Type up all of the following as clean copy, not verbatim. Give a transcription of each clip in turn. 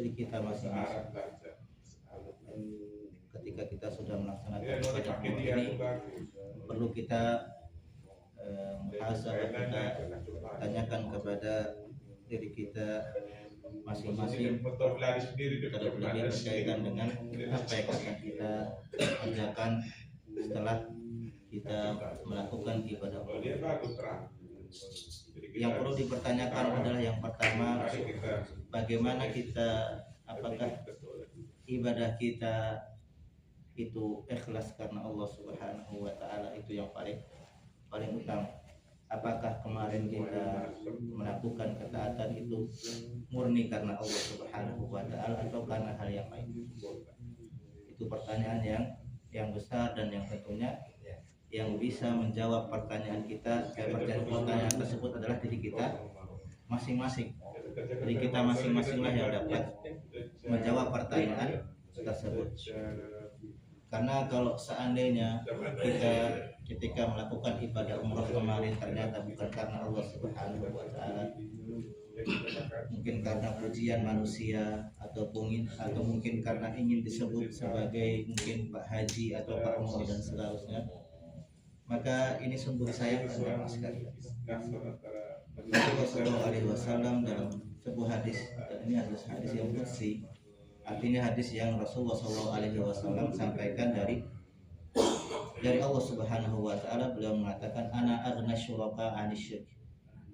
diri kita masing-masing. Ketika kita sudah melaksanakan ibadah ini, perlu kita muhasabah, kita tanyakan kepada diri kita masing-masing terlebih berkaitan dengan apa yang akan kita kerjakan setelah kita melakukan ibadah. Yang perlu dipertanyakan adalah yang pertama, bagaimana kita, apakah ibadah kita itu ikhlas karena Allah Subhanahu wa taala, itu yang paling utama. Apakah kemarin kita melakukan ketaatan itu murni karena Allah Subhanahu wa taala atau karena hal yang lain? Itu pertanyaan yang besar, dan yang tentunya yang bisa menjawab pertanyaan kita, pertanyaan tersebut adalah diri kita masing-masing. Diri kita masing-masing lah yang dapat menjawab pertanyaan tersebut. Karena kalau seandainya kita ketika melakukan ibadah umroh kemarin ternyata bukan karena Allah Subhanahu wa taala, mungkin karena pujian manusia atau mungkin karena ingin disebut sebagai mungkin Pak Haji atau Pak Umroh dan seterusnya, maka ini sungguh sayang pada mas sekalian. Rasulullah SAW dalam sebuah hadis, dan ini adalah hadis yang bersih, artinya hadis yang Rasulullah SAW sampaikan dari Allah Subhanahu wa taala. Beliau mengatakan, ana aghna syuraka 'anil syirk,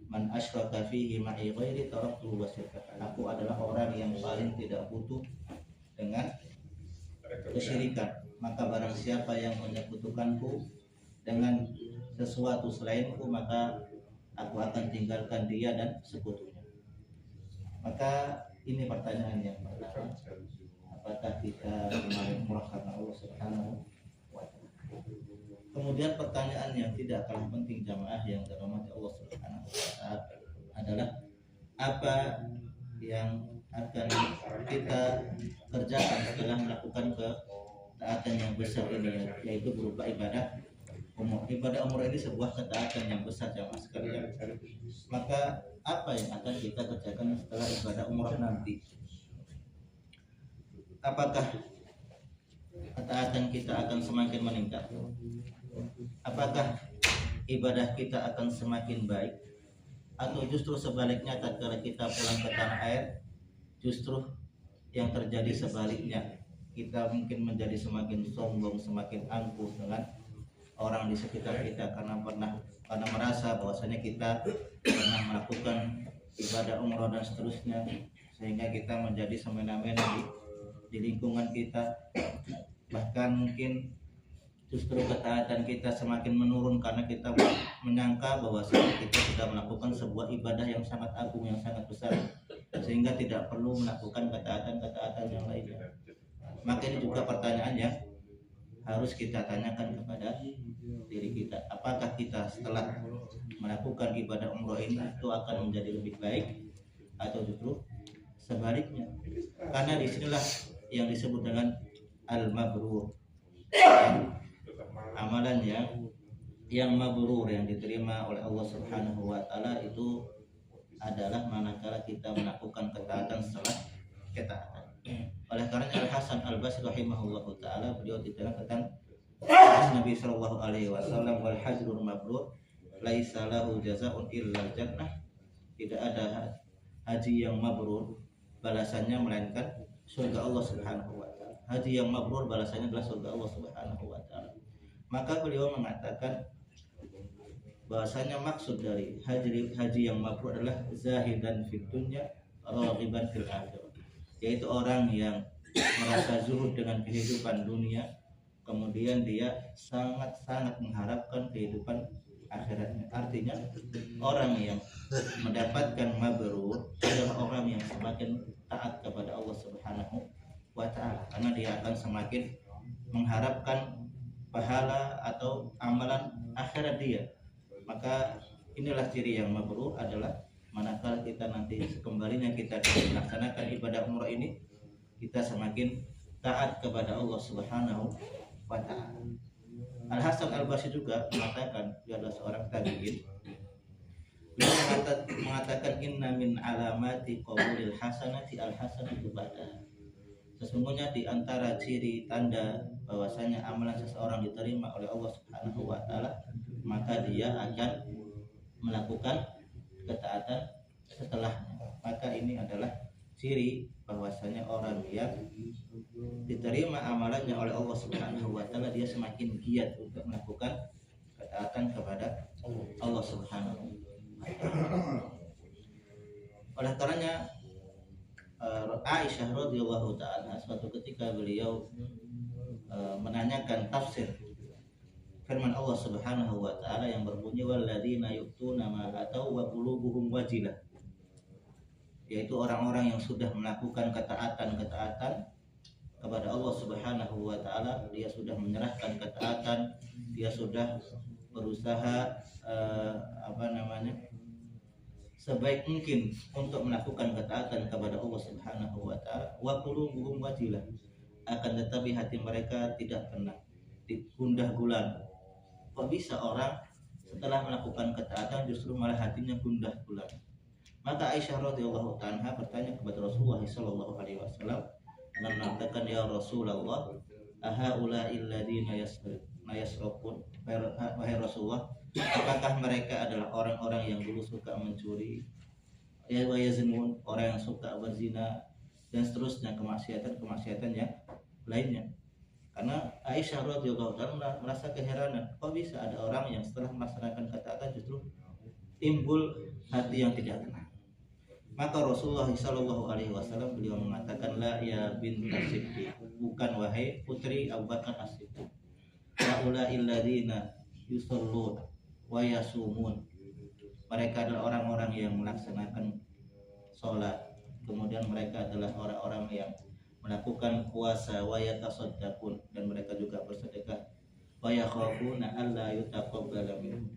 man asyraka fihi ma'i ghairi taraktuhu wa syirka. Aku adalah orang yang paling tidak butuh dengan kesyirikan, maka barang siapa yang menyekutukanku dengan sesuatu selainku, maka aku akan tinggalkan dia dan sekutunya. Maka ini pertanyaan yang pertama, apakah kita kemarin umrah karena Allah Subhanahu wa taala? Kemudian pertanyaan yang tidak kalah penting jamaah yang dirahmati Allah Subhanahu wa taala adalah apa yang akan kita kerjakan setelah melakukan ketaatan yang besar ini, yaitu berupa ibadah umroh. Ibadah umroh ini sebuah ketaatan yang besar jamaah sekalian. Maka apa yang akan kita kerjakan setelah ibadah umroh nanti? Apakah ketaatan kita akan semakin meningkat? Apakah ibadah kita akan semakin baik? Atau justru sebaliknya, tatkala kita pulang ke tanah air, justru yang terjadi sebaliknya, kita mungkin menjadi semakin sombong, semakin angkuh dengan orang di sekitar kita karena merasa bahwasanya kita pernah melakukan ibadah umroh dan seterusnya, sehingga kita menjadi semena-mena di lingkungan kita. Bahkan mungkin justru ketaatan kita semakin menurun karena kita menyangka bahwasanya kita sudah melakukan sebuah ibadah yang sangat agung, yang sangat besar, sehingga tidak perlu melakukan ketaatan yang lainnya. Maka ini juga pertanyaan yang harus kita tanyakan kepada diri kita. Apakah kita setelah melakukan ibadah umroh ini itu akan menjadi lebih baik atau justru sebaliknya? Karena disinilah yang disebut dengan al-mabrur, amalan yang mabrur, yang diterima oleh Allah Subhanahu wa taala, itu adalah manakala kita melakukan ketaatan setelah ketaatan. Oleh karena Al-Hasan Al-Basri rahimahullahu taala, beliau diterangkan Nabi sallallahu alaihi wasallam, wal hajrul mabrur laisa lahu jazaa'un illa jannah. Tidak ada haji yang mabrur balasannya melainkan surga Allah Subhanahu wa taala. Haji yang mabrur balasannya adalah surga Allah Subhanahu wa taala. Maka beliau mengatakan bahwasanya maksud dari haji yang mabrur adalah zahidan fid dunya raghiban fil akhirah, yaitu orang yang merasa zuhud dengan kehidupan dunia, kemudian dia sangat-sangat mengharapkan kehidupan akhiratnya. Artinya orang yang mendapatkan mabrur adalah orang yang semakin taat kepada Allah Subhanahu wa taala, karena dia akan semakin mengharapkan pahala atau amalan akhirat dia. Maka inilah ciri yang mabrur, adalah manakala kita nanti kembalinya kita melaksanakan ibadah umrah ini, kita semakin taat kepada Allah Subhanahu wa ta'ala. Al-Hasan Al-Basri juga mengatakan, dia adalah seorang tabi'in, Beliau mengatakan inna min alamati qabulil hasanati al hasanatu ba'da. Sesungguhnya di antara ciri tanda bahwasanya amalan seseorang diterima oleh Allah Subhanahu wa taala, maka dia akan melakukan ketaatan setelahnya. Maka ini adalah ciri bahwasanya orang yang diterima amalannya oleh Allah Subhanahu wa taala, dia semakin giat untuk melakukan ketaatan kepada Allah Subhanahu wa taala. Oleh karenanya Aisyah radhiyallahu taala suatu ketika beliau menanyakan tafsir firman Allah Subhanahu wa taala yang berbunyi walladzina yu'tuna ma atau wa qulubuhum wajilah, yaitu orang-orang yang sudah melakukan ketaatan kepada Allah Subhanahu wa taala, dia sudah menyerahkan ketaatan, dia sudah berusaha sebaik mungkin untuk melakukan ketaatan kepada Allah Subhanahu wa taala. Wa qulubuhum wajilah, akan tetapi hati mereka tidak pernah gundah gulana. Kok bisa orang setelah melakukan ketaatan justru malah hatinya gundah gulana? Maka Aisyah radhiyallahu anha bertanya kepada Rasulullah sallallahu alaihi wasallam dan mengatakan, ya Rasulullah, ahaula'il ladzina yasraqun, wahai Rasulullah, apakah mereka adalah orang-orang yang dulu suka mencuri, ya wayazinun, orang yang suka berzina dan seterusnya, kemaksiatan yang lainnya? Karena Aisyah radhiyallahu anha merasa keheranan, kok bisa ada orang yang setelah melaksanakan ketaatan justru timbul hati yang tidak tenang. Maka Rasulullah sallallahu alaihi wasallam beliau mengatakan, la ya bintas Siddiq, bukan wahai putri Abu Bakar As-Siddiq, haula'il ladzina yusallun wa yasumun, mereka adalah orang-orang yang melaksanakan sholat, kemudian mereka adalah orang-orang yang melakukan puasa, wa yatasaddaqun, dan mereka juga bersedekah, wa yakhafuna alla yutaqabbala minhum,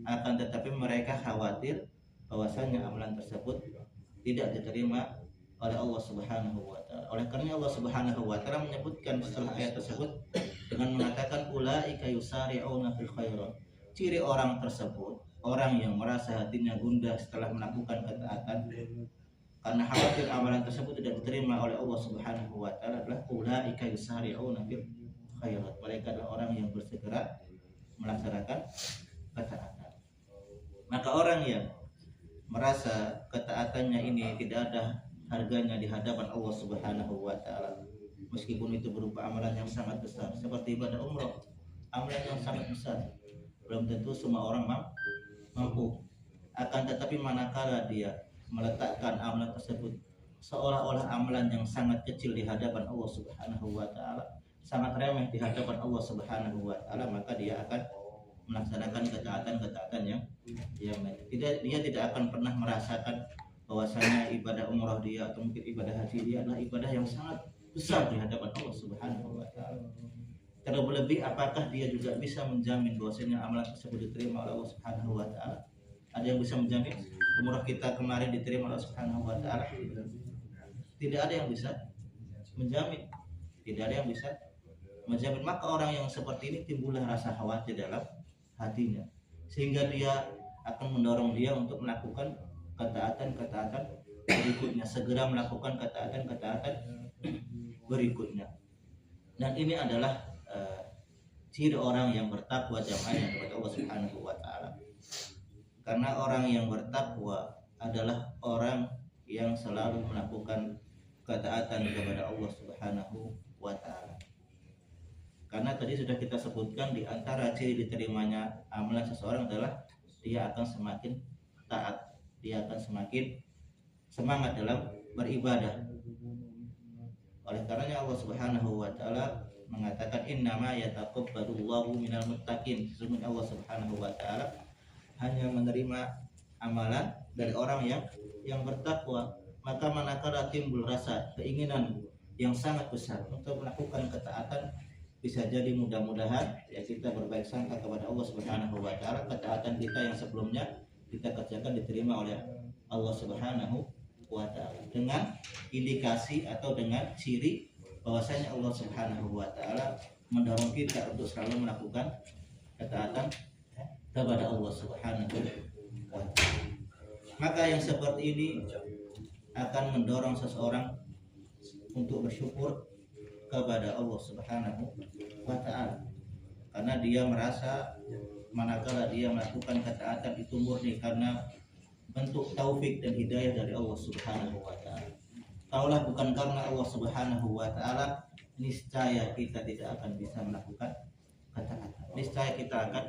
akan tetapi mereka khawatir bahwasanya amalan tersebut tidak diterima oleh Allah Subhanahu wa taala. Oleh karena Allah Subhanahu wa taala menyebutkan setelah ayat tersebut dengan mengatakan ulaika yusari'una fil khairat. Ciri orang tersebut, orang yang merasa hatinya gundah setelah melakukan ketaatan karena khawatir amalan tersebut tidak diterima oleh Allah Subhanahu wa taala, adalah ulaika yusari'una fil khairat. Mereka adalah orang yang bersegera melaksanakan ketaatan. Maka orang yang merasa ketaatannya ini tidak ada harganya di hadapan Allah Subhanahu wa taala, meskipun itu berupa amalan yang sangat besar seperti ibadah umrah, amalan yang sangat besar, belum tentu semua orang mampu. Akan tetapi manakala dia meletakkan amalan tersebut seolah-olah amalan yang sangat kecil di hadapan Allah Subhanahu wa taala, sangat remeh di hadapan Allah Subhanahu wa taala, maka dia akan melaksanakan ketaatan yang dia tidak akan pernah merasakan bahwasanya ibadah umrah dia atau mungkin ibadah haji dia adalah ibadah yang sangat besar di hadapan Allah Subhanahu wa taala. Terlebih apakah dia juga bisa menjamin bahwasanya amalan tersebut diterima oleh Allah Subhanahu wa taala? Ada yang bisa menjamin umrah kita kemarin diterima oleh Allah Subhanahu wa taala? Tidak ada yang bisa menjamin. Tidak ada yang bisa menjamin. Maka orang yang seperti ini timbullah rasa khawatir dalam hatinya, sehingga dia akan mendorong dia untuk melakukan ketaatan berikutnya, segera melakukan ketaatan berikutnya. Dan ini adalah ciri orang yang bertakwa jamaah kepada Allah Subhanahu wa taala. Karena orang yang bertakwa adalah orang yang selalu melakukan ketaatan kepada Allah Subhanahu wa taala. Karena tadi sudah kita sebutkan di antara ciri diterimanya amalan seseorang adalah dia akan semakin taat, dia akan semakin semangat dalam beribadah. Oleh karenanya Allah Subhanahu wa taala mengatakan innama yataqabbalullahu minal muttaqin. Sesungguhnya Allah Subhanahu wa taala hanya menerima amalan dari orang yang bertakwa. Maka manakala timbul rasa keinginan yang sangat besar untuk melakukan ketaatan, bisa jadi mudah-mudahan ya kita berbaik sangka kepada Allah Subhanahu wa taala, ketaatan kita yang sebelumnya kita kerjakan diterima oleh Allah Subhanahu wa taala dengan indikasi atau dengan ciri bahwasanya Allah Subhanahu wa taala mendorong kita untuk selalu melakukan ketaatan kepada Allah Subhanahu wa taala. Maka yang seperti ini akan mendorong seseorang untuk bersyukur kepada Allah Subhanahu wa Ta'ala, karena dia merasa manakala dia melakukan ketaatan itu murni karena bentuk taufik dan hidayah dari Allah Subhanahu wa Ta'ala. Kaulah bukan karena Allah Subhanahu wa Ta'ala, niscaya kita tidak akan bisa melakukan ketaatan. Niscaya kita akan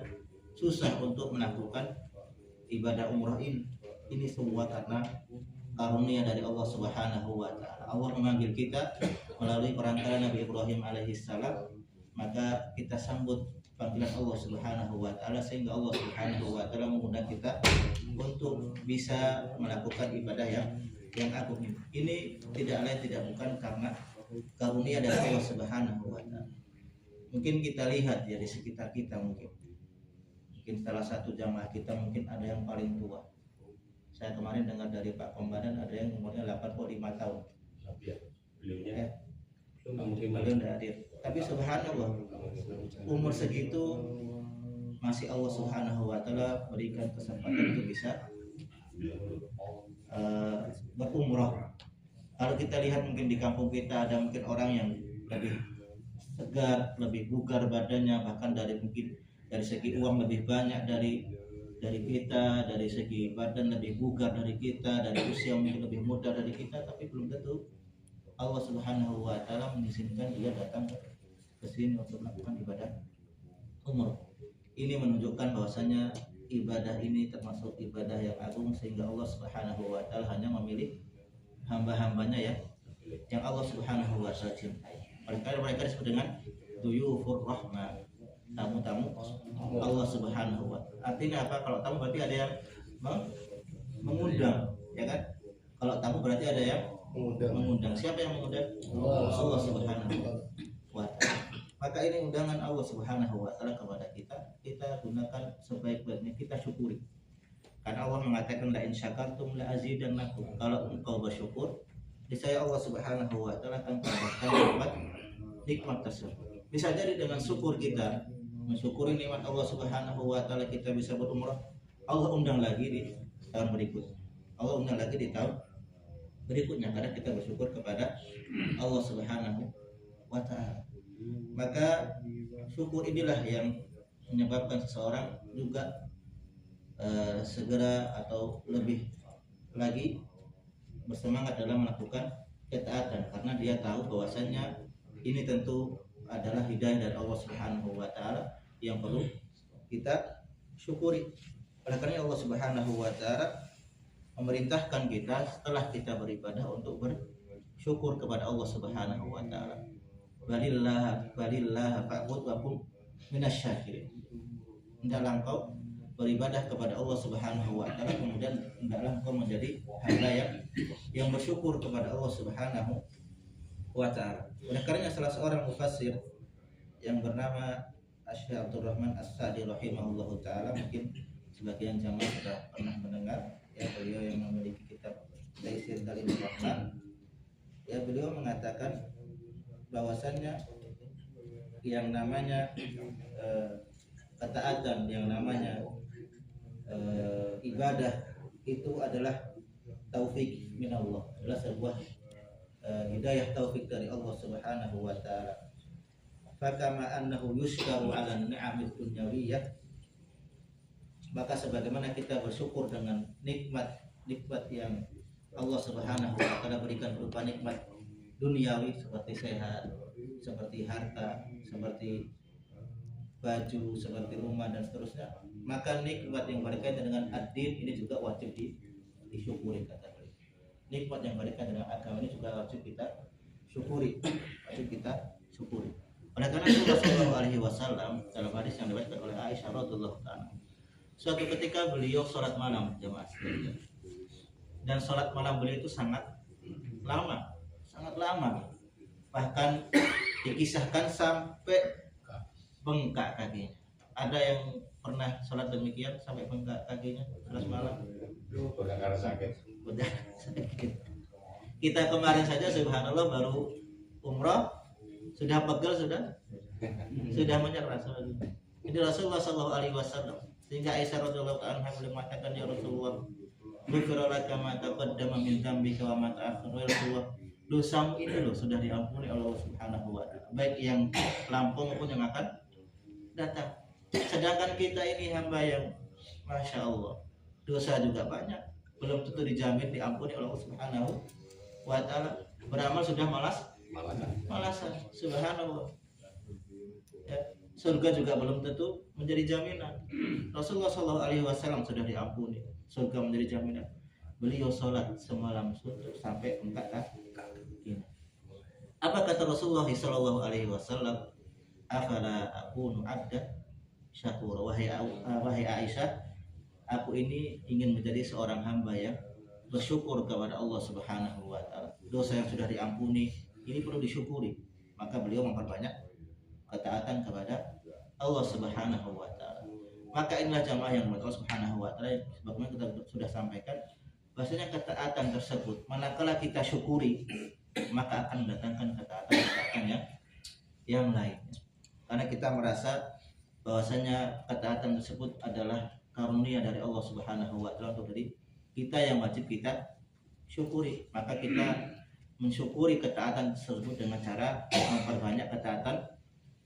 susah untuk melakukan ibadah umrah ini. Ini semua karena karunia dari Allah Subhanahu wa Ta'ala. Allah memanggil kita melalui perantara Nabi Ibrahim alaihissalam, maka kita sambut panggilan Allah Subhanahu wa Ta'ala, sehingga Allah Subhanahu wa Ta'ala mengundang kita untuk bisa melakukan ibadah yang agung ini. Ini tidak lain tidak bukan karena karunia dari Allah Subhanahu wa Ta'ala. Mungkin kita lihat ya di sekitar kita, mungkin salah satu jamaah kita mungkin ada yang paling tua. Saya kemarin dengar dari Pak Komandan ada yang umurnya 85 tahun. Mungkin beliau tidak hadir. Tapi subhanallah, umur segitu masih Allah Subhanahu wa Ta'ala berikan kesempatan untuk bisa berumrah. Kalau kita lihat mungkin di kampung kita ada mungkin orang yang lebih segar, lebih bugar badannya, bahkan mungkin dari segi uang lebih banyak dari kita, dari segi badan lebih bugar dari kita, dari usia mungkin lebih muda dari kita, tapi belum tentu Allah Subhanahu wa Ta'ala mengizinkan dia datang ke sini untuk melakukan ibadah umrah. Ini menunjukkan bahwasanya ibadah ini termasuk ibadah yang agung, sehingga Allah Subhanahu wa Ta'ala hanya memilih hamba-hambanya yang Allah Subhanahu wa Ta'ala cintai. Mereka disebut dengan duyufur rahman, tamu-tamu Allah Subhanahu wa Ta'ala. Artinya apa? Kalau tamu berarti ada yang mengundang, ya kan? Kalau tamu berarti ada yang mengundang. Siapa yang mengundang? Allah Subhanahu wa Ta'ala. Maka ini undangan Allah Subhanahu wa Ta'ala kepada kita. Kita gunakan sebaik-baiknya, kita syukuri. Karena Allah mengatakan la in syakartum la azidannakum. Kalau engkau bersyukur, niscaya Allah Subhanahu wa Ta'ala akan tambahkan nikmat tersebut. Bisa jadi dengan syukur kita mensyukuri nikmat Allah Subhanahu wa Ta'ala, kita bisa berumrah. Allah undang lagi di tahun berikutnya. Allah undang lagi di tahun berikutnya, karena kita bersyukur kepada Allah Subhanahu wa Ta'ala. Maka syukur inilah yang menyebabkan seseorang juga segera atau lebih lagi bersemangat dalam melakukan ketaatan, karena dia tahu bahwasannya ini tentu adalah hidayah dari Allah Subhanahu wa Ta'ala yang perlu kita syukuri. Oleh karena Allah Subhanahu wa Ta'ala memerintahkan kita setelah kita beribadah untuk bersyukur kepada Allah Subhanahu wa Ta'ala. Balillah fa'bud wa kum minasyakirin. Hendaklah engkau beribadah kepada Allah Subhanahu wa Ta'ala, kemudian hendaklah engkau menjadi hamba yang bersyukur kepada Allah Subhanahu wa Ta'ala. Oleh karena salah seorang mufassir yang bernama Syekh Abdul Rahman As-Sa'di rahimahullahu taala, mungkin sebagian jamaah sudah pernah mendengar ya, beliau yang memiliki kitab Taisir Kalimur Rahman. Ya, beliau mengatakan bahwasannya yang namanya ketaatan, yang namanya ibadah itu adalah taufik minallah, adalah sebuah hidayah taufik dari Allah Subhanahu wa Ta'ala. Fakama annahu yushkaru ala ni'amid dunyawiyah, maka sebagaimana kita bersyukur dengan nikmat yang Allah Subhanahu wa Ta'ala berikan berupa nikmat duniawi seperti sehat, seperti harta, seperti baju, seperti rumah dan seterusnya, maka nikmat yang berkaitan dengan ad-din ini juga wajib disyukuri, kata beliau. Nikmat yang berkaitan dengan agama ini juga wajib kita syukuri, Oleh karena itu Rasulullah SAW dalam hadis yang diriwayatkan oleh Aisyah radhiyallahu anha, suatu ketika beliau sholat malam, jemaah sekalian, dan sholat malam beliau itu sangat lama, bahkan dikisahkan sampai bengkak kakinya. Ada yang pernah sholat demikian sampai bengkak kakinya sholat malam? Udah sakit. Kita kemarin saja subhanallah baru umrah sudah pegel, sudah menyerah. Ini Rasulullah SAW, sehingga Aisyah radhiyallahu anha mengatakan, ya Rasulullah, ghufira laka ma taqaddama min dzambika wa ma ta'akhkhara. Dosamu ini loh sudah diampuni oleh Allah Subhanahu wa taala, baik yang lampau maupun yang akan datang. Sedangkan kita ini hamba yang Masya Allah dosa juga banyak, belum tentu dijamin diampuni oleh Allah Subhanahu wa taala. Beramal sudah malasan. Subhanallah. Ya, surga juga belum tentu menjadi jaminan. Rasulullah SAW sudah diampuni, surga menjadi jaminan. Beliau sholat semalam suntuk sampai 4 kaki. Apa kata Rasulullah SAW? Afala akunu abdan syakura. Wahai Aisyah, aku ini ingin menjadi seorang hamba yang bersyukur kepada Allah Subhanahu wa taala. Dosa yang sudah diampuni ini perlu disyukuri. Maka beliau memperbanyak ketaatan kepada Allah Subhanahu wa taala. Maka inilah jamaah yang Allah Subhanahu wa taala, sebagaimana kita sudah sampaikan, bahasanya ketaatan tersebut manakala kita syukuri maka akan mendatangkan ketaatan yang lain. Karena kita merasa bahwasanya ketaatan tersebut adalah karunia dari Allah Subhanahu wa taala untuk diri kita yang wajib kita syukuri. Maka kita mensyukuri ketaatan tersebut dengan cara memperbanyak ketaatan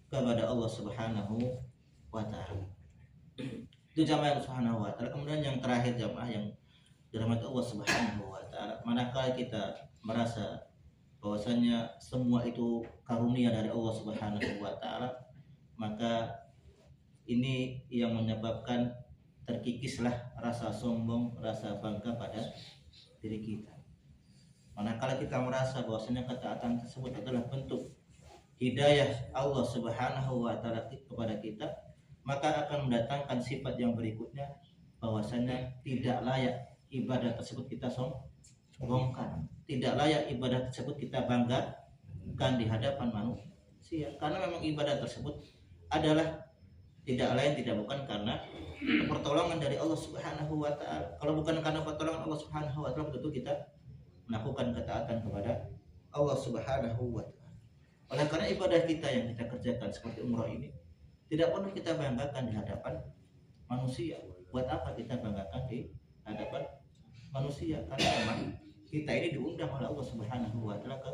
kepada Allah Subhanahu wa taala. Itu jamaah yang Subhanahu wa taala. Kemudian yang terakhir jamaah yang dirahmati Allah Subhanahu wa taala, manakala kita merasa bahwasanya semua itu karunia dari Allah Subhanahu wa taala, maka ini yang menyebabkan terkikislah rasa sombong, rasa bangga pada diri kita. Manakala kita merasa bahwasanya ketaatan tersebut adalah bentuk hidayah Allah Subhanahu wa taala kepada kita, maka akan mendatangkan sifat yang berikutnya, bahwasanya tidak layak ibadah tersebut kita sombongkan, tidak layak ibadah tersebut kita banggakan di hadapan manusia, karena memang ibadah tersebut adalah tidak lain tidak bukan karena pertolongan dari Allah Subhanahu wa taala. Kalau bukan karena pertolongan Allah Subhanahu wa taala, tentu kita melakukan ketaatan kepada Allah Subhanahu wa taala. Oleh karena ibadah kita yang kita kerjakan seperti umrah ini tidak perlu kita banggakan di hadapan manusia. Buat apa kita banggakan di hadapan manusia? Karena memang kita ini diundang oleh Allah Subhanahu wa taala ke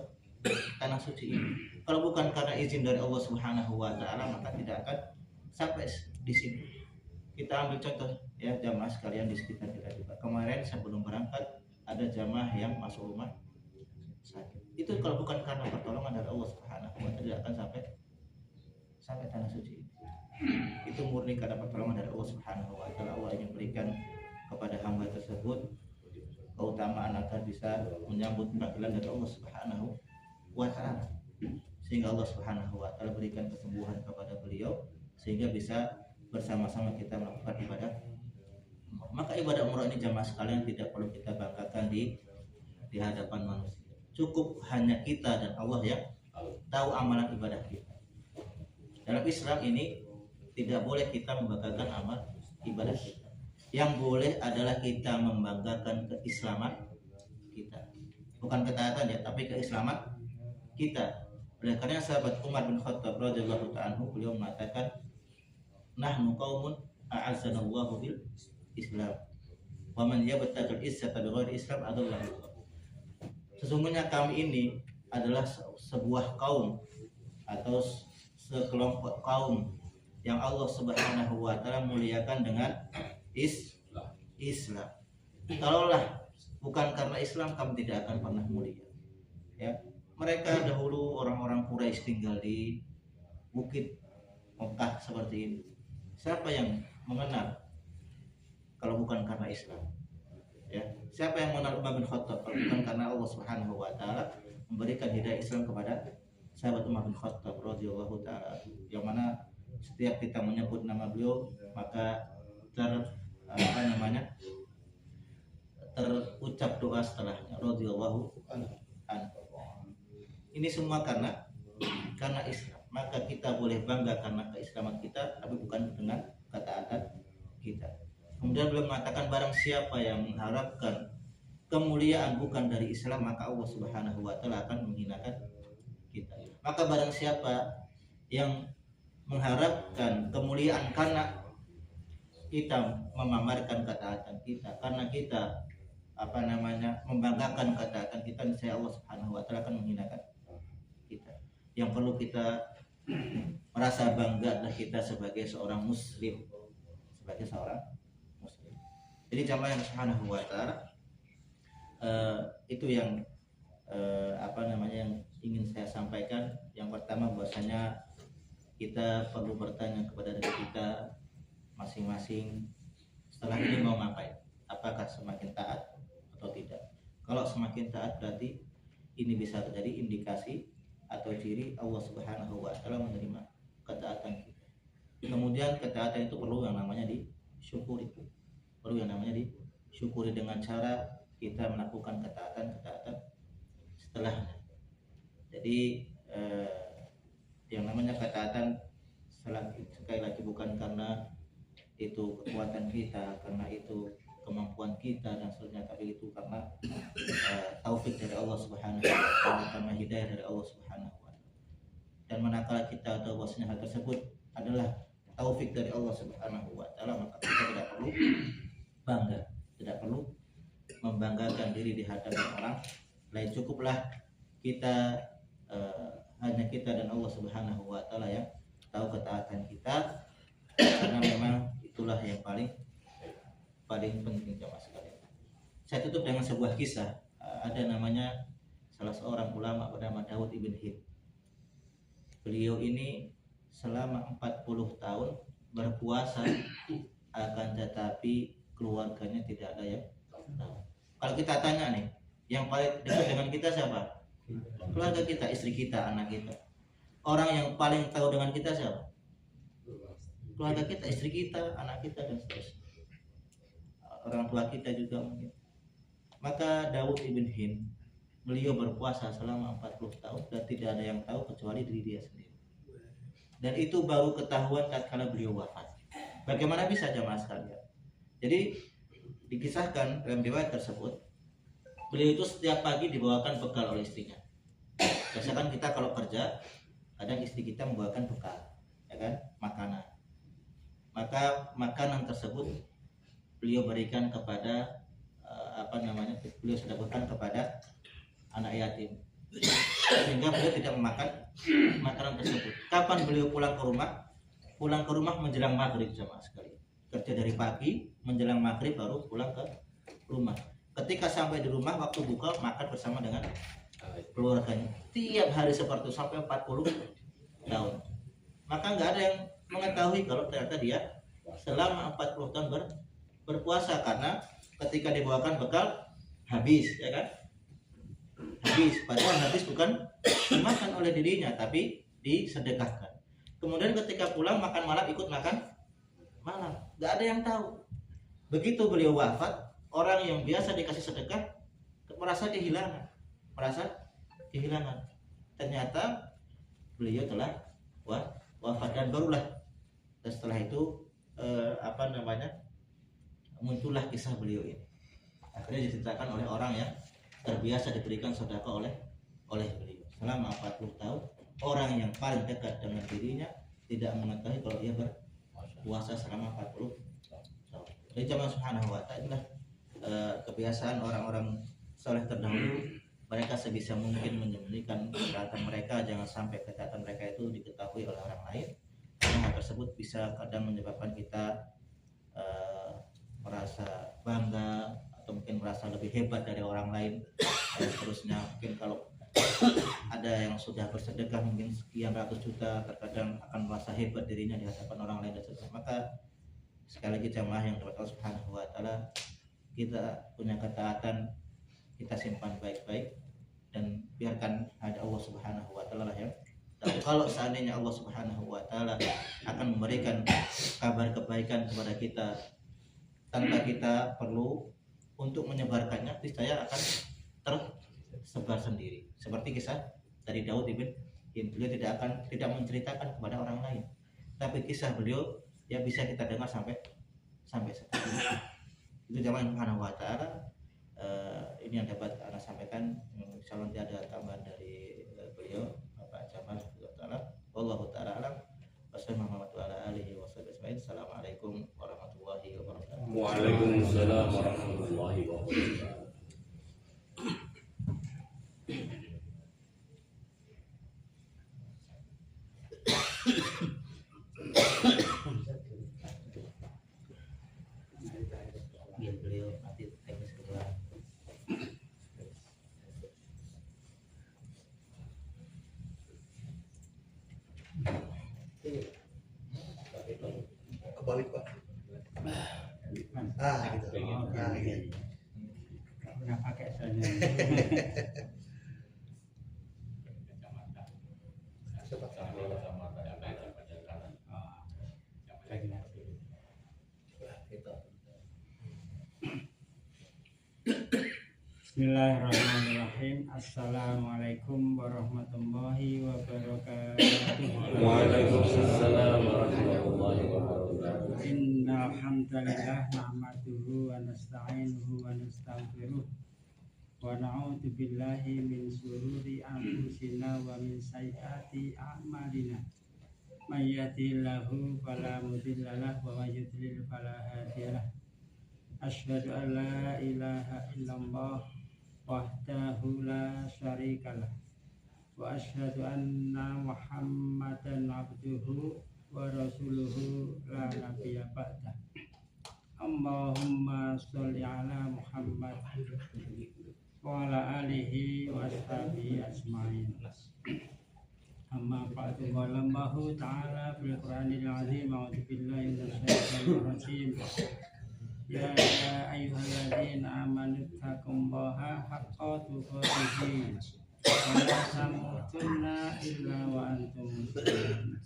tanah suci ini. Kalau bukan karena izin dari Allah Subhanahu wa taala, maka tidak akan sampai di sini. Kita ambil contoh ya, jamaah sekalian di sekitar kita juga. Kemarin sebelum berangkat ada jamaah yang masuk rumah sakit. Itu kalau bukan karena pertolongan dari Allah Subhanahu wa taala, tidak akan sampai tanah suci. Itu murni karena pertolongan dari Allah Subhanahu wa taala. Allah ingin berikan kepada hamba tersebut keutamaan agar bisa menyambut panggilan dari Allah Subhanahu wa taala, sehingga Allah Subhanahu wa taala berikan kesembuhan kepada beliau sehingga bisa bersama-sama kita melakukan ibadah. Maka ibadah umrah ini jamaah sekalian tidak perlu kita banggakan di hadapan manusia. Cukup hanya kita dan Allah yang tahu amalan ibadah kita. Dalam Islam ini tidak boleh kita membanggakan amal ibadah kita. Yang boleh adalah kita membanggakan keislaman kita. Bukan ketaatan ya, tapi keislaman kita. Oleh karena sahabat Umar bin Khattab radhiyallahu ta'ala anhu, beliau mengatakan, nahnu qaumun a'azzanallahu bil Islam wa man yabtaghi al-izzata bighairi Islam adallahu. Sesungguhnya kami ini adalah sebuah kaum atau sekelompok kaum yang Allah Subhanahu wa taala muliakan dengan Islam. Kalaulah bukan karena Islam, kami tidak akan pernah mulia. Ya, mereka dahulu orang-orang Quraisy tinggal di bukit Mekah seperti ini. Siapa yang mengenal kalau bukan karena Islam? Ya, siapa yang mengenal Umar bin Khattab kalau bukan karena Allah Subhanahu wa taala memberikan hidayah Islam kepada sahabat Umar bin Khattab radhiyallahu taala, yang mana setiap kita menyebut nama beliau maka terucap doa setelahnya radhiyallahu anhu. Ini semua karena Islam. Maka kita boleh bangga karena keislaman kita, tapi bukan dengan ketaatan kita. Kemudian beliau mengatakan, barang siapa yang mengharapkan kemuliaan bukan dari Islam, maka Allah Subhanahu wa taala akan menghinakan kita. Maka barang siapa yang mengharapkan kemuliaan karena kita memamerkan ketaatan kita, karena kita membanggakan ketaatan kita, niscaya Allah Subhanahu wa taala akan menghinakan kita. Yang perlu kita merasa bangga adalah kita sebagai seorang muslim, Jadi jamaah yang Subhanahu wa taala, itu yang yang ingin saya sampaikan. Yang pertama, bahwasanya kita perlu bertanya kepada diri kita masing-masing, setelah ini mau ngapain? Apakah semakin taat atau tidak? Kalau semakin taat, berarti ini bisa terjadi indikasi atau ciri Allah Subhanahu wa taala menerima ketaatan kita. Kemudian ketaatan itu perlu yang namanya disyukuri. Disyukuri dengan cara kita melakukan ketaatan setelahnya. Jadi yang namanya ketaatan sekali lagi bukan karena itu kekuatan kita, karena itu kemampuan kita dan seterusnya, tapi itu karena taufik dari Allah Subhanahu wa taala, karena hidayah dari Allah Subhanahu wa taala. Dan manakala kita tahu bahwasanya hal tersebut adalah taufik dari Allah Subhanahu wa taala, maka kita tidak perlu membanggakan diri di hadapan orang lain. Cukuplah kita hanya kita dan Allah Subhanahu wa taala yang tahu ketaatan kita, karena memang itulah yang paling penting jamaah sekalian. Saya tutup dengan sebuah kisah. Ada namanya salah seorang ulama bernama Daud ibn Hid. Beliau ini selama 40 tahun berpuasa, akan tetapi keluarganya tidak ada yang tahu. Kalau kita tanya nih, yang paling dekat dengan kita siapa? Keluarga kita, istri kita, anak kita. Orang yang paling tahu dengan kita siapa? Keluarga kita, istri kita, anak kita, dan seterusnya. Orang tua kita juga mungkin. Maka Daud ibn Hind, beliau berpuasa selama 40 tahun dan tidak ada yang tahu kecuali diri dia sendiri. Dan itu baru ketahuan tatkala beliau wafat. Bagaimana bisa jamaah sekalian? Jadi dikisahkan dalam riwayat tersebut, beliau itu setiap pagi dibawakan bekal oleh istrinya. Biasakan kita kalau kerja, kadang istri kita membawakan bekal, ya kan, makanan. Maka makanan tersebut beliau berikan kepada beliau sedekahkan kepada anak yatim, sehingga beliau tidak memakan makanan tersebut. Kapan beliau pulang ke rumah? Pulang ke rumah menjelang maghrib jamaah sekalian. Kerja dari pagi menjelang maghrib baru pulang ke rumah. Ketika sampai di rumah, waktu buka makan bersama dengan keluarganya. Tiap hari seperti itu sampai 40 tahun. Maka nggak ada yang mengetahui kalau ternyata dia selama 40 tahun berpuasa, karena ketika dibawakan bekal habis, ya kan? Habis, padahal habis bukan dimakan oleh dirinya tapi disedekahkan. Kemudian ketika pulang makan malam, ikut makan malam, nggak ada yang tahu. Begitu beliau wafat, orang yang biasa dikasih sedekah merasa kehilangan. Ternyata beliau telah wafat, dan barulah setelah itu muncullah kisah beliau ini. Akhirnya diceritakan oleh orang yang terbiasa diberikan sedekah oleh beliau. Selama 40 tahun, orang yang paling dekat dengan dirinya tidak mengetahui kalau ia berpuasa selama 40 tahun. Jadi jamaah Subhanahu wa ta'ala, kebiasaan orang-orang saleh terdahulu, mereka sebisa mungkin menyembunyikan ketaatan mereka, jangan sampai ketaatan mereka itu diketahui oleh orang lain. Karena hal tersebut bisa kadang menyebabkan kita merasa bangga atau mungkin merasa lebih hebat dari orang lain, dan seterusnya. Mungkin kalau ada yang sudah bersedekah mungkin sekian ratus juta, terkadang akan merasa hebat dirinya di hadapan orang lain dan seterusnya. Maka sekali lagi jamaah yang dirahmati Allah Subhanahu wa taala, kita punya ketaatan kita simpan baik-baik dan biarkan ada Allah Subhanahu wa taala yang tahu. Kalau seandainya Allah Subhanahu wa taala akan memberikan kabar kebaikan kepada kita tanpa kita perlu untuk menyebarkannya, niscaya akan tersebar sendiri. Seperti kisah dari Daud ibn Hind, beliau tidak menceritakan kepada orang lain, tapi kisah beliau ya bisa kita dengar sampai seperti itu. Itu jamaah Subhanahu wa taala. Ini yang dapat Anda sampaikan. Insyaallah tidak ada tambahan dari beliau Bapak Jamal taala. Wallahu taala alam. Wassalamualaikum warahmatullahi wabarakatuh. Assalamualaikum warahmatullahi wabarakatuh. Waalaikumsalam warahmatullahi wabarakatuh. balik Pak. Gitu. Nah, Gitu. nggak pakai soalnya. Bismillahirrahmanirrahim. Assalamualaikum warahmatullahi wabarakatuh. Waalaikumsalam warahmatullahi wabarakatuh. Innal hamdalillah nahmaduhu wa nasta'inuhu wa nastaghfiruh wa na'udzu billahi min shururi anfusina wa min sayyiati a'malina. May yahdihillahu fala mudilla lahu wa may yudlil fala hadiyalah. Asyhadu an la ilaha illallah wahdahu la syarikalah wa asyhadu anna Muhammadan abduhu wa rasuluhu la nabiyya ba'dah. Allahumma sholli ala Muhammad wa ala alihi wa ashabihi ajmain. Amma ba'du, qala Allahu ta'ala fil Qur'anil 'azim, a'udzu billahi minasyaitonir rajim. Ya ayyuhalladzina amanu taqullaha haqqa tuqatih wa la tamutunna illa wa antum muslimun.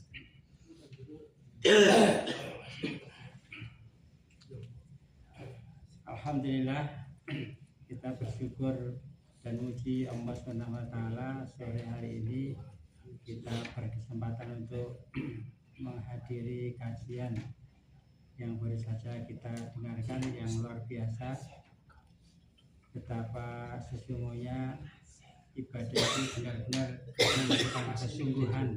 Alhamdulillah, kita bersyukur dan muji Allah SWT. Sore hari ini kita berkesempatan untuk menghadiri kajian yang baru saja kita dengarkan, yang luar biasa. Betapa sesungguhnya ibadah itu benar-benar menunjukkan kesungguhan,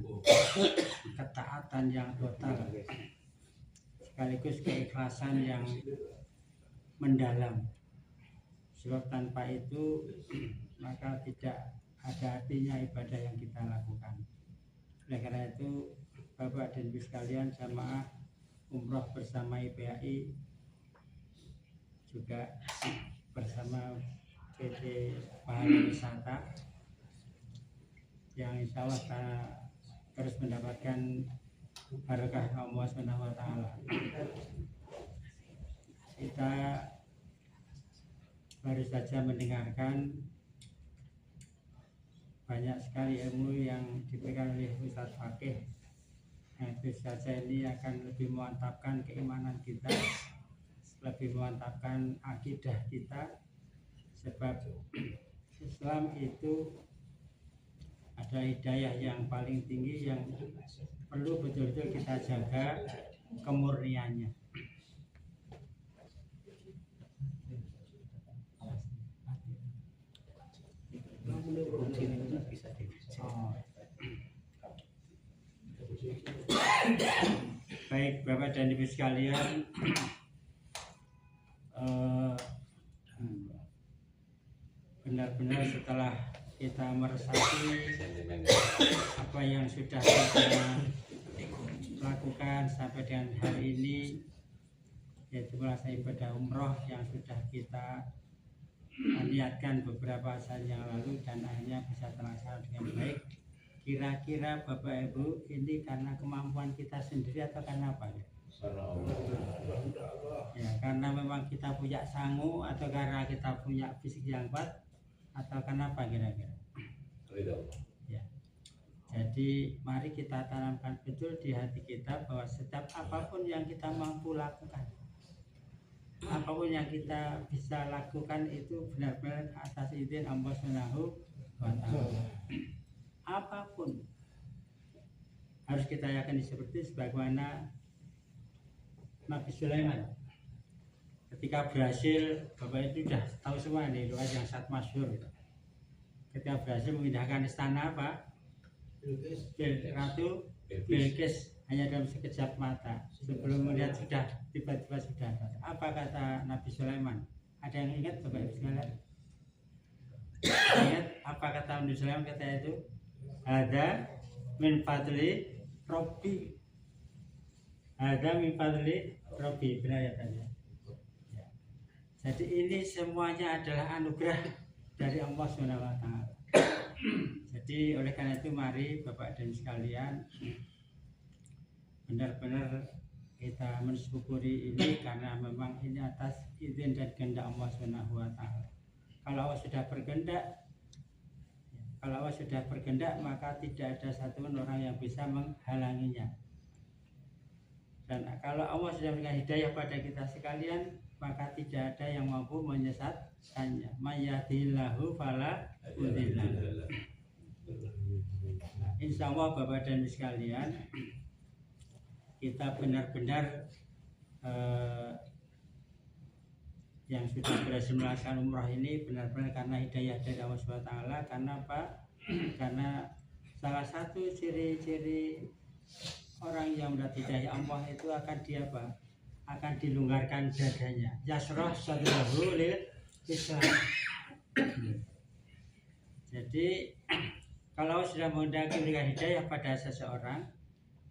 ketaatan yang total, sekaligus keikhlasan yang mendalam. Sebab tanpa itu maka tidak ada artinya ibadah yang kita lakukan. Oleh karena itu, Bapak dan Ibu sekalian, jamaah umroh bersama IPAI juga bersama PT Pahala Wisata yang insya Allah terus mendapatkan barokah Allah SWT. Kita baru saja mendengarkan banyak sekali ilmu yang diberikan oleh Ustadz Fakih. Itu saja ini akan lebih memantapkan keimanan kita, lebih memantapkan akidah kita, sebab Islam itu adalah hidayah yang paling tinggi yang perlu betul-betul kita jaga kemurniannya. Baik Bapak dan Ibu sekalian, benar-benar setelah kita meresapi apa yang sudah kita lakukan sampai dengan hari ini, yaitu melaksanakan ibadah umroh yang sudah kita niatkan beberapa saat yang lalu dan akhirnya bisa terlaksana dengan baik. Kira-kira Bapak Ibu, ini karena kemampuan kita sendiri atau karena apa ya? Ya, karena memang kita punya sangu atau karena kita punya fisik yang kuat atau karena apa kira-kira? Ya. Jadi mari kita tanamkan betul di hati kita bahwa setiap apapun yang kita mampu lakukan, apapun yang kita bisa lakukan itu benar-benar atas izin Allah Subhanahu wa Ta'ala. Apapun harus kita yakini seperti sebagaimana Nabi Sulaiman ketika berhasil, Bapak itu sudah tahu semua nih doa yang sangat masyhur. Ketika berhasil memindahkan istana apa? Ratu Bilqis hanya dalam sekejap mata. Sebelum melihat sudah tiba-tiba sudah. Apa kata Nabi Sulaiman? Ada yang ingat Bapak Ibu sekalian? Ingat apa kata Nabi Sulaiman ketika itu? Ada min fadli Robbi. Ada min fadli Robbi. Benar ya tadi. Ya. Jadi ini semuanya adalah anugerah dari Allah SWT. Jadi oleh karena itu mari Bapak dan sekalian benar-benar kita mensyukuri ini karena memang ini atas izin dan kehendak Allah Subhanahu wa taala. Kalau Allah sudah berkehendak, maka tidak ada satupun orang yang bisa menghalanginya. Dan kalau Allah sudah memberikan hidayah pada kita sekalian, maka tidak ada yang mampu menyesatkannya. Mayyadillahu fala mudilla. Insya Allah Bapak dan Ibu sekalian, kita benar-benar yang sudah berhasil melaksanakan umrah ini benar-benar karena hidayah dari Allah SWT. Karena apa? Karena salah satu ciri-ciri orang yang mendapat hidayah Allah itu akan akan dilonggarkan dadanya. Yasrah sadrahu lil Islam. Jadi kalau sudah menghendaki memberikan hidayah pada seseorang,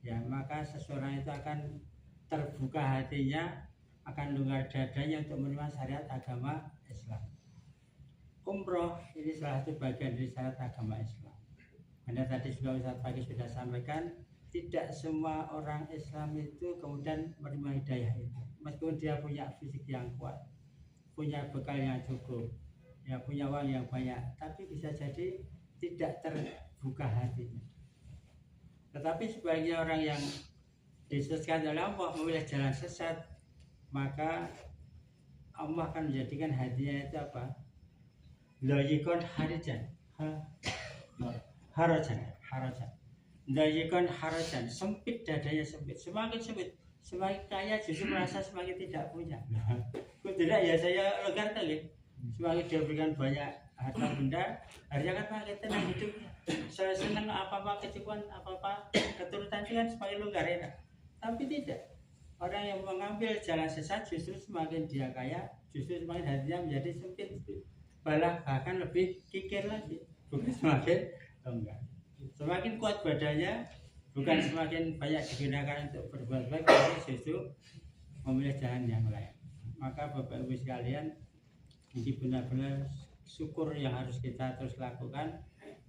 ya maka seseorang itu akan terbuka hatinya, akan longgar dadanya untuk menerima syariat agama Islam. Umroh ini salah satu bagian dari syariat agama Islam. Karena tadi juga Ustaz Fakih sudah sampaikan, tidak semua orang Islam itu kemudian menerima hidayah itu. Meskipun dia punya fisik yang kuat, punya bekal yang cukup, ya punya uang yang banyak, tapi bisa jadi tidak terbuka hatinya. Tetapi sebaliknya orang yang disesatkan oleh Allah memilih jalan sesat, maka Allah akan menjadikan hatinya itu apa? Layikon harajan, layikon harajan, sempit dadanya sempit, semakin kaya justru merasa semakin tidak punya. Tidak ya saya longgar kali, semakin dia berikan banyak harta benda, harusnya kan makin tenang hidupnya. Saya senang apa-apa kecukupan, apa-apa keturutan kan semakin longgar ya. Tapi tidak. Orang yang mengambil jalan sesat justru semakin dia kaya, justru semakin hatinya menjadi sempit, bahkan lebih kikir lagi, bukan semakin longgar. Semakin kuat badannya, bukan semakin banyak digunakan untuk berbuat baik, tapi justru memilih jalan yang lain. Maka Bapak Ibu sekalian, ini benar-benar syukur yang harus kita terus lakukan,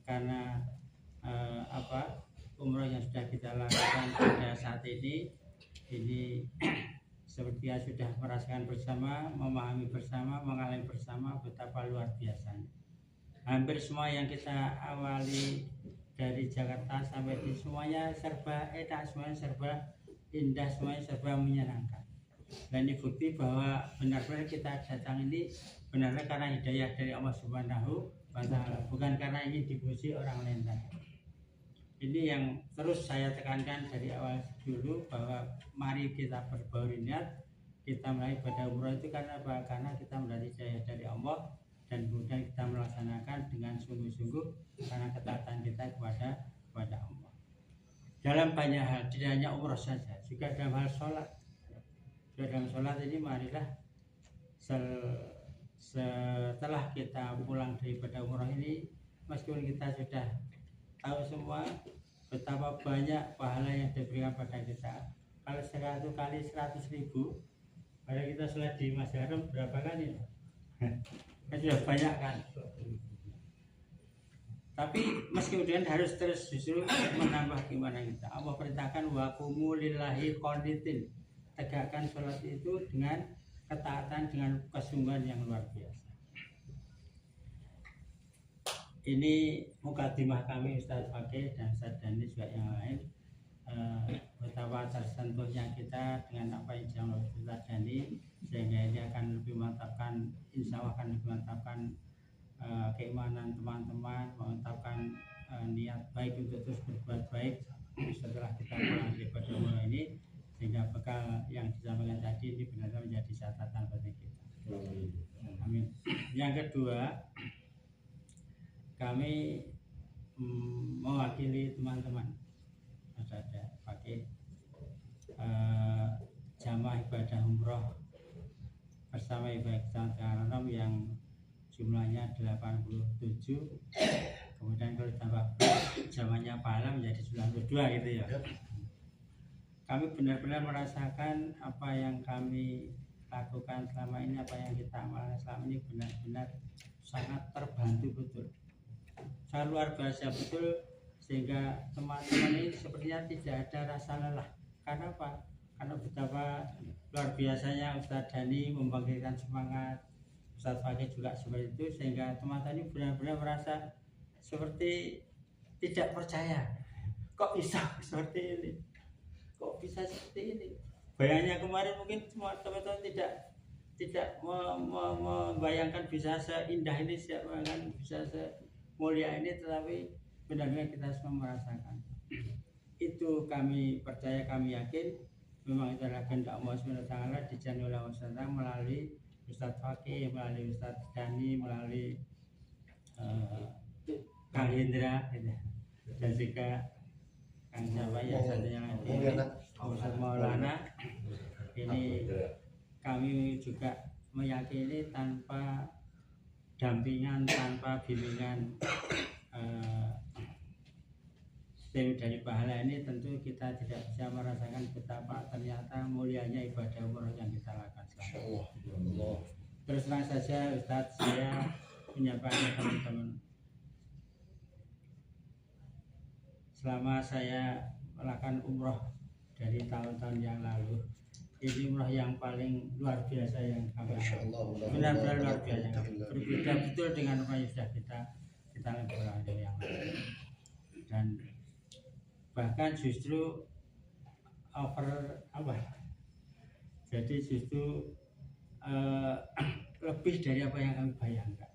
karena umroh yang sudah kita lakukan pada saat ini seperti yang sudah merasakan bersama, memahami bersama, mengalami bersama betapa luar biasanya. Hampir semua yang kita awali dari Jakarta sampai di semuanya serba enak, semuanya serba indah, semuanya serba menyenangkan. Dan ini bukti bahwa benar-benar kita datang ini benar-benar karena hidayah dari Allah Subhanahu wa taala, bukan karena ingin dipuji orang lain tadi. Ini yang terus saya tekankan dari awal dulu, bahwa mari kita berbauri niat, kita mulai pada umroh itu karena apa? Karena kita mendapat hidayah dari Allah, dan kemudian kita melaksanakan dengan sungguh-sungguh karena ketaatan kita kepada Allah. Dalam banyak hal, tidak hanya umroh saja, juga dalam hal sholat. Juga dalam sholat ini marilah setelah kita pulang daripada umroh ini, meskipun kita sudah tahu semua betapa banyak pahala yang diberikan pada kita. Kalau 100 kali 100.000, kalau kita sholat di Masjidil Haram berapa kali? Kan sudah banyak kan. Tapi meski kemudian harus terus justru menambah gimana kita. Allah perintahkan wa qumu lillahi qanitin. Tegakkan sholat itu dengan ketaatan, dengan kesungguhan yang luar biasa. Ini mukadimah kami Ustaz Fakih dan Ustaz Dani juga yang lain, betapa tersentuhnya kita dengan apa yang disampaikan Ustaz Dani, sehingga ini akan lebih mantapkan, insya Allah akan lebih mantapkan keimanan teman-teman, mantapkan niat baik untuk terus berbuat baik setelah kita pulang daripada umroh ini, sehingga bekal yang disampaikan tadi ini benar-benar menjadi catatan bagi kita. Amin. Yang kedua, kami mewakili teman-teman ada pakai jamaah ibadah umroh bersama ibadah Tengah yang jumlahnya 87, kemudian kalau tambah jamaahnya pahala menjadi 92 gitu ya. Kami benar-benar merasakan apa yang kami lakukan selama ini, apa yang kita amalkan selama ini benar-benar sangat terbantu betul. Sangat luar biasa betul, sehingga teman-teman ini sepertinya tidak ada rasa lelah. Karena apa? karena betapa luar biasanya Ustadz Dhani membangkitkan semangat, Ustadz Fakih juga seperti itu, sehingga teman-teman ini benar-benar merasa seperti tidak percaya, kok bisa seperti ini, kok bisa seperti ini. Bayangnya kemarin mungkin semua teman-teman tidak membayangkan bisa seindah ini, bisa semulia ini, tetapi benar-benar kita semua merasakan. Itu kami percaya, kami yakin memang itu adalah kehendak Allah SWT dijalankan oleh Allah melalui Ustadz Fakih, melalui Ustadz Dhani, melalui Kang Hendra dan juga Kang siapa ya satunya lagi Ustadz Maulana. Ini kami juga meyakini tanpa dampingan, tanpa bimbingan tim dari pahala ini tentu kita tidak bisa merasakan betapa ternyata mulianya ibadah umroh yang kita lakukan. Terus terang saja Ustadz, saya menyampaikan teman-teman, selama saya melakukan umroh dari tahun-tahun yang lalu, ini umroh yang paling luar biasa yang kami lakukan. Benar-benar luar biasa, berbeda betul dengan apa yang sudah kita lakukan yang lalu. Dan bahkan justru jadi justru lebih dari apa yang kami bayangkan,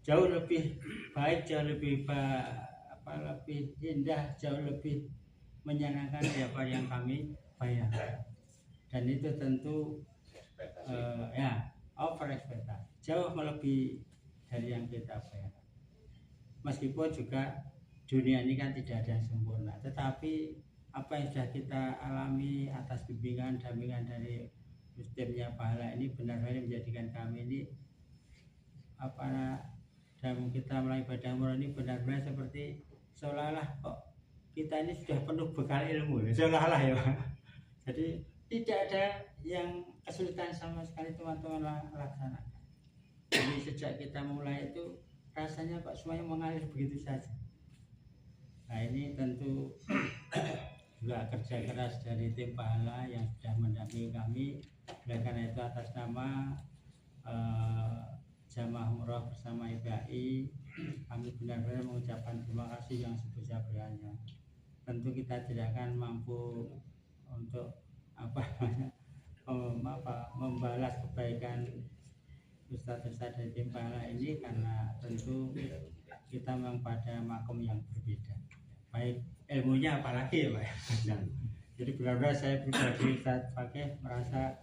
jauh lebih baik, jauh lebih lebih indah, jauh lebih menyenangkan dari apa yang kami bayangkan. Dan itu tentu over ekspektasi, jauh melebihi dari yang kita bayangkan. Meskipun juga dunia ini kan tidak ada yang sempurna, tetapi apa yang sudah kita alami atas bimbingan, dampingan dari sistemnya pahala ini benar-benar menjadikan kami ini dalam kita mulai ibadah umroh ini benar-benar seperti seolah-olah kok kita ini sudah penuh bekal ilmu, seolah-olah ya. Jadi tidak ada yang kesulitan sama sekali teman-teman laksanakan. Jadi sejak kita mulai itu rasanya kok semuanya mengalir begitu saja. Nah ini tentu juga kerja keras dari tim pahala yang sudah mendampingi kami. Oleh karena itu atas nama Jamaah Umroh bersama IPAI, kami benar-benar mengucapkan terima kasih yang sebesar-besarnya. Tentu kita tidak akan mampu untuk membalas kebaikan ustadz-ustadz dari tim pahala ini, karena tentu kita memang pada makom yang berbeda, baik ilmunya apalagi ya Pak. Jadi benar-benar saya pribadi Ustadz Fakih merasa,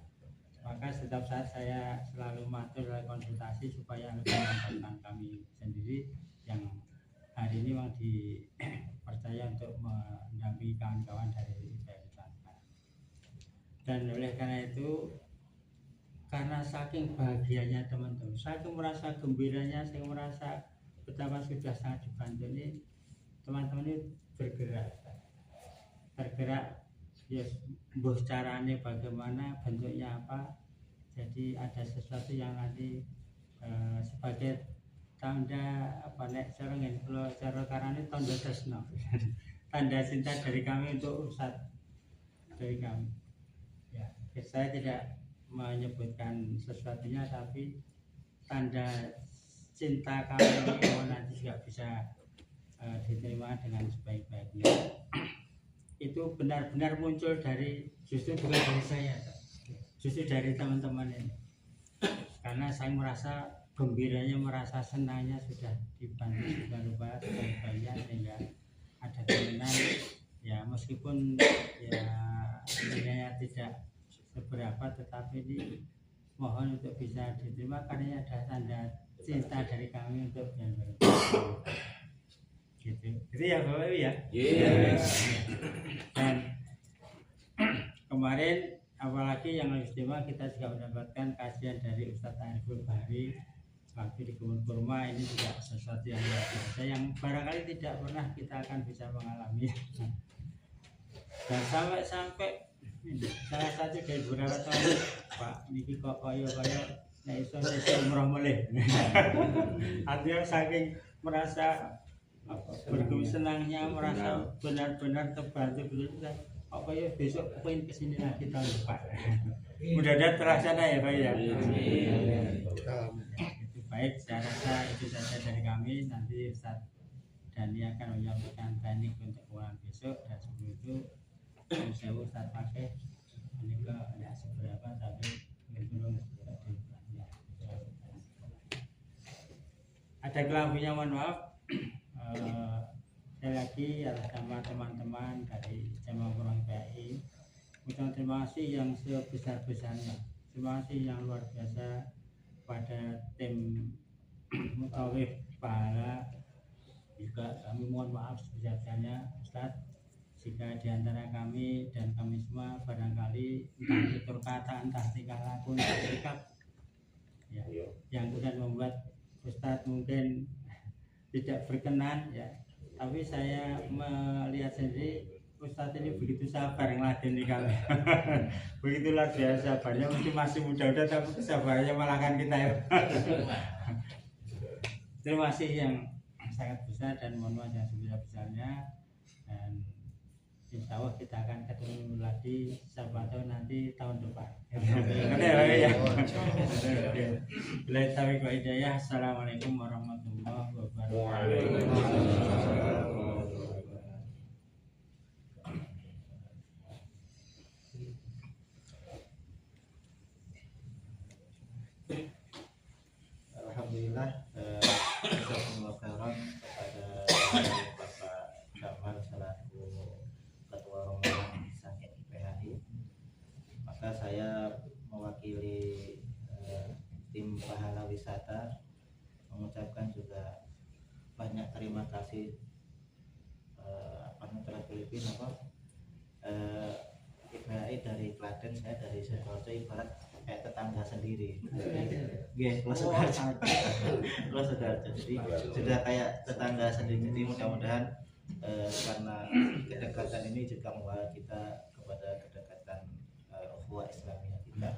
maka setiap saat saya selalu matur dalam konsultasi supaya lebih mantapkan kami sendiri yang hari ini memang dipercaya untuk mendampingi kawan-kawan dari IPAI. Dan oleh karena itu, karena saking bahagianya teman-teman, saking merasa gembiranya, saya merasa betapa sudah sangat dibantu ini, teman-teman ini tergerak ya, mbuh caranya bagaimana, bentuknya apa. Jadi ada sesuatu yang nanti sebagai tanda cara karane tanda tresno tanda cinta dari kami untuk Ustadz, dari kami ya. Saya tidak menyebutkan sesuatunya, tapi tanda cinta kami ini nanti juga bisa diterima dengan sebaik-baiknya. Itu benar-benar muncul dari, justru bukan dari saya, justru dari teman-teman ini. Karena saya merasa gembiranya, merasa senangnya sudah dibantu sudah lupa sebaik-baiknya, sehingga ada keinginan ya, meskipun ya nilainya tidak seberapa, tetapi ini mohon untuk bisa diterima karena ada tanda cinta dari kami untuk benar-benar gitu ya Bapak Ibu ya. Dan kemarin apalagi yang lebih istimewa, kita juga mendapatkan kajian dari Ustadz Ariful Bahri waktu di Kebun Kurma. Ini juga sesuatu yang luar biasa yang barangkali tidak pernah kita akan bisa mengalami. Dan sampai salah satu dari beberapa tahun, Pak niki kok koyo nek iso umroh melih. Artinya saking merasa begitu senangnya, merasa benar-benar terbantu betul. apa ya besok pengen kesini lagi tahun depan. Mudah-mudahan terlaksana ya Pak ya. Itu baik, saya rasa itu saja dari kami. Nanti Ustaz Dani akan menyampaikan teknik untuk keuangan besok, dan sebelum itu saya Ustaz pakai ini ke tidak seberapa tapi belum ada kelabunya, mohon maaf. Sekali lagi atas nama teman-teman dari Jamaah Kurang PAI, ucapkan terima kasih yang sebesar-besarnya, terima kasih yang luar biasa pada tim Mutawif Pahala. Juga kami mohon maaf sebesar-besarnya Ustadz jika diantara kami dan kami semua barangkali entah tutur kata, entah tingkah laku, entah sikap ya, yang kemudian membuat Ustadz mungkin tidak berkenan ya, tapi saya melihat sendiri Ustadz ini begitu sabar ngeladeni kami. Begitu luar biasa, sabarnya masih muda-muda tapi kesabarannya malahkan kita ya. Terima kasih yang sangat besar dan mohon maaf yang sebesar-besarnya, dan insya Allah kita akan ketemu lagi siapa tahu nanti tahun depan. Bila taufiq wa hidayah. Assalamualaikum warahmatullahi wabarakatuh. Alhamdulillah, jazakumullah khairan kepada Bapak Kamal selaku Ketua Rombongan Sangit PHI. Maka saya mewakili tim Pahala Wisata mengucapkan juga banyak terima kasih Mitra Filipina IPHI dari Klaten, saya dari Sidoarjo, ibarat kayak tetangga sendiri. Kalau Sidoarjo, jadi sudah kayak tetangga sendiri. Jadi mudah-mudahan karena kedekatan ini juga membawa kita kepada kedekatan ukhuwah Islamiyah kita.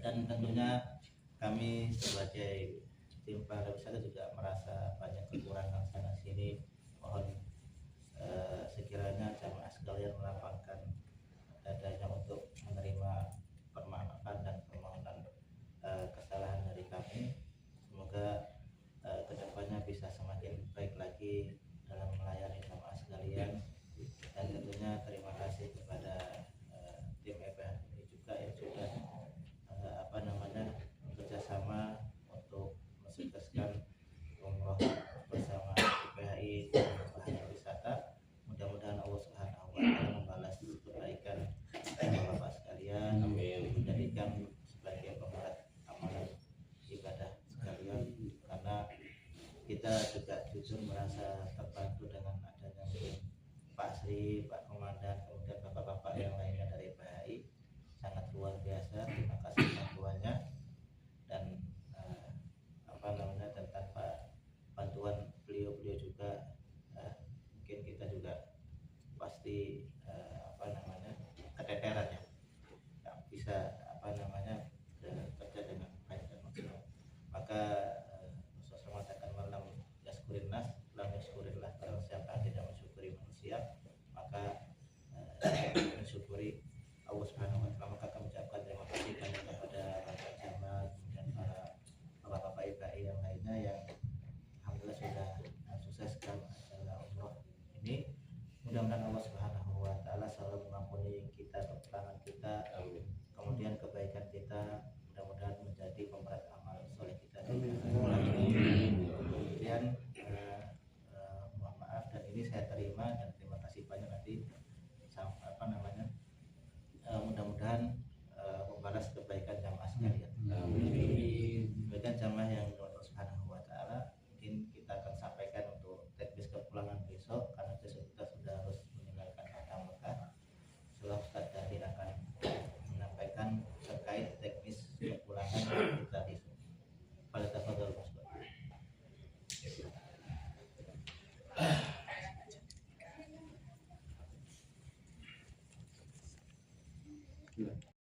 Dan tentunya kami sebagai tim pariwisata juga merasa banyak kekurangan sana sini. Mohon sekiranya jamaah sekalian melapangkan dadanya untuk menerima permaafan dan permohonan kesalahan dari kami. Semoga kedepannya bisa semakin baik lagi dalam melayani jamaah sekalian. Dan tentunya terima kasih kepada tim EPHI juga yang sudah bekerjasama untuk mensukseskan umroh bersama IPHI dan Pahala Wisata. Mudah-mudahan Allah Subhanahu wa Ta'ala membalas kebaikan Bapak sekalian, menjadikan sebagai pemberat amalan ibadah sekalian, karena kita juga jujur merasa terbantu dengan adanya Pak Sri, Pak Komandan, kemudian bapak-bapak yang lainnya dari PHI. Sangat luar biasa, terima kasih bantuannya. Dan dan tanpa bantuan beliau juga mungkin kita juga pasti keteteran ya, nggak bisa kerja dengan baik dan maksimal. Maka Rasulullah mengatakan malam yaskurin nas lam yaskurillah, kalau siapa tidak mensyukuri manusia maka mensyukuri Allah Subhanahu wa Ta'ala. Maka kami ucapkan terima kasih banyak kepada Bapak Jamal, kemudian para bapak-bapak IPHI yang lainnya yang alhamdulillah sudah mensukseskan acara umroh ini. Mudah-mudahan Allah Subhanahu wa Ta'ala selalu mengampuni kita, kekurangan kita, kemudian kebaikan kita, mudah-mudahan menjadi pemberat amal soleh kita. Kemudian mohon maaf, dan ini saya terima dan terima kasih banyak. Nanti mudah-mudahan membalas kebaikan jamaah sekalian. Kebaikan jamaah yang Allah Subhanahu wa Ta'ala. Mungkin kita akan sampaikan untuk teknis kepulangan besok, karena besok kita sudah harus meninggalkan kota Mekah. Setelah Ustaz Dani akan menyampaikan terkait teknis kepulangan kita besok. Pada tafadhol Ustaz.